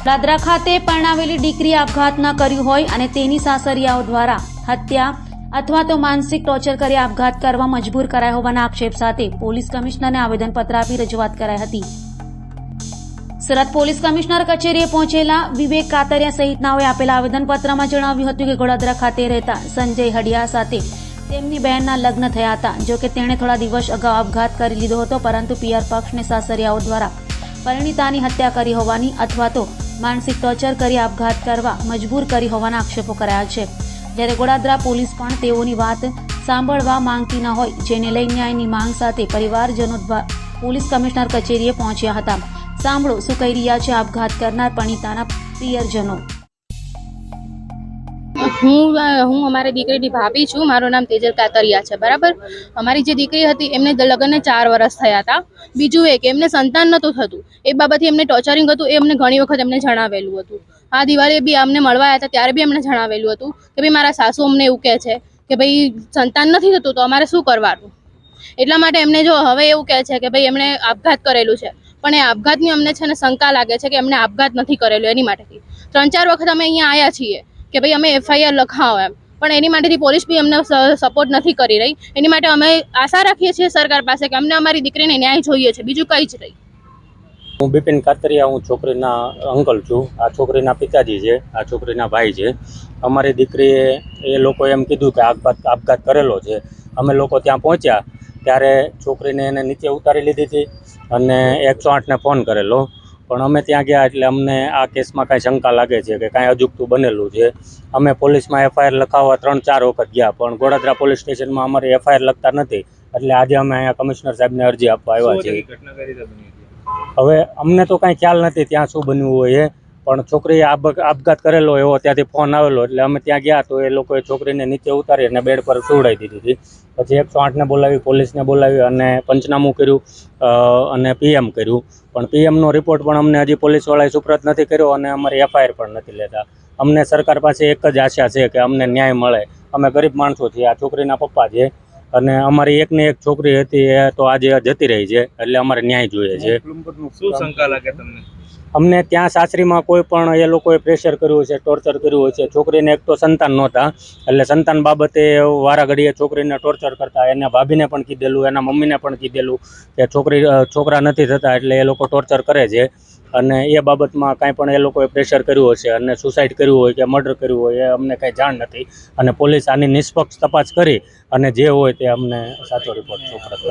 દાદરા ખાતે પરણાવેલી દીકરી આપઘાત ન કર્યું હોય અને તેની સાસરિયાઓ દ્વારા હત્યા અથવા તો માનસિક ટોર્ચર કરી આપઘાત કરવા મજબૂર કરાયા હોવાના આક્ષેપ સાથે પોલીસ કમિશનરને આવેદનપત્ર આપી રજૂઆત કરાઈ હતી। સુરત પોલીસ કમિશનર કચેરીએ પહોંચેલા વિવેક કાતરિયા સહિતનાઓએ આપેલા આવેદનપત્રમાં જણાવ્યું હતું કે ગોડાદરા ખાતે રહેતા સંજય હડિયા સાથે તેમની બહેનના લગ્ન થયા હતા। જો કે તેણે થોડા દિવસ અગાઉ આપઘાત કરી લીધો હતો, પરંતુ પિયર પક્ષને સાસરિયાઓ દ્વારા પરિણીતાની હત્યા કરી હોવાની અથવા તો માનસિક ટોર્ચર કરી આપઘાત કરવા મજબૂર કરી હોવાના આક્ષેપો કરાયા છે। જ્યારે ગોડાદરા પોલીસ પણ તેઓની વાત સાંભળવા માંગતી ન હોય, જેને લઈ ન્યાયની માંગ સાથે પરિવારજનો પોલીસ કમિશનર કચેરીએ પહોંચ્યા હતા। સાંભળો શું કહી રહ્યા છે આપઘાત કરનાર પરિણીતાના પ્રિયજનો। હું અમારી દીકરીની ભાભી છું। મારું નામ તેજલ કાતરિયા છે, બરાબર। અમારી જે દીકરી હતી એમને લગ્નને 4 વર્ષ થયા હતા। બીજું એ કે એમને સંતાન નહોતું થતું, એ બાબતે એમને ટોર્ચરિંગ હતું, એ અમને ઘણી વખત એમને જણાવેલું હતું। આ દિવાળીએ બી અમને મળવા આવ્યા હતા ત્યારે બી એમને જણાવેલું હતું કે ભાઈ મારા સાસુ અમને એવું કહે છે કે ભાઈ સંતાન નથી થતું તો અમારે શું કરવાનું। એટલા માટે એમને જો હવે એવું કહે છે કે ભાઈ એમણે આપઘાત કરેલું છે, પણ એ આપઘાતની અમને છે ને શંકા લાગે છે કે એમને આપઘાત નથી કરેલું। એની માટેથી 3-4 વખત અમે અહીંયા આવ્યા છીએ કે ભાઈ અમે FIR લખાવો એમ, પણ એની માટેથી પોલીસ બી અમને સપોર્ટ નથી કરી રહી। એની માટે અમે આશા રાખીએ છીએ સરકાર પાસે કે અમને અમારી દીકરીને ન્યાય જોઈએ છે, બીજું કંઈ જ નહીં। હું બિપિન કાતરિયા, હું છોકરીના અંકલ છું। આ છોકરીના પિતાજી છે, આ છોકરીના ભાઈ છે। અમારી દીકરીએ એ લોકો એમ કીધું કે આપઘાત કરેલો છે। અમે લોકો ત્યાં પહોંચ્યા ત્યારે છોકરીને એને નીચે ઉતારી લીધી હતી અને 108ને ફોન કરેલો, પણ અમે ત્યાં ગયા એટલે અમને આ કેસમાં કાંઈ શંકા લાગે છે કે કાંઈ અજુગતું બનેલું છે। અમે પોલીસમાં FIR લખાવવા 3-4 વખત ગયા, પણ ગોડાદરા પોલીસ સ્ટેશનમાં અમારી FIR લખતા નથી, એટલે આજે અમે અહીંયા કમિશનર સાહેબને અરજી આપવા આવ્યા છીએ। હવે અમને તો કાંઈ ખ્યાલ નથી ત્યાં શું બન્યું હોય એ, પણ છોકરીએ આપઘાત કરેલો એવો ત્યાંથી ફોન આવેલો એટલે અમે ત્યાં ગયા તો એ લોકોએ છોકરીને નીચે ઉતારી અને બેડ પર સુવડાવી દીધી હતી। પછી 108ને બોલાવી, પોલીસને બોલાવી અને પંચનામું કર્યું અને PM કર્યું, પણ PMનો રિપોર્ટ પણ અમને હજી પોલીસવાળાએ સુપ્રત નથી કર્યો અને અમારી FIR પણ નથી લેતા। અમને સરકાર પાસે એક જ આશા છે કે અમને ન્યાય મળે। અમે ગરીબ માણસો છીએ, આ છોકરીના પપ્પા છે અને અમારી એકની એક છોકરી હતી એ તો આજે જતી રહી છે, એટલે અમારે ન્યાય જોઈએ છે। શું શંકા લાગે તમને? અમને ત્યાં સાસરીમાં કોઈ પણ એ લોકોએ પ્રેશર કર્યું છે, ટોર્ચર કર્યું છે। છોકરીને એક તો સંતાન નહોતા, એટલે સંતાન બાબતે વારા ઘડીએ છોકરીને ટોર્ચર કરતા। એના ભાભીને પણ કીધેલું, એના મમ્મીને પણ કીધેલું કે છોકરા નથી થતા એટલે એ લોકો ટોર્ચર કરે છે, અને એ બાબતમાં કાંઈ પણ એ લોકોએ પ્રેશર કર્યું હશે અને સુસાઇડ કર્યું હોય કે મર્ડર કર્યું હોય એ અમને કાંઈ જાણ નથી, અને પોલીસ આની નિષ્પક્ષ તપાસ કરી અને જે હોય તે અમને સાચો રિપોર્ટ સુપ્રત કરે।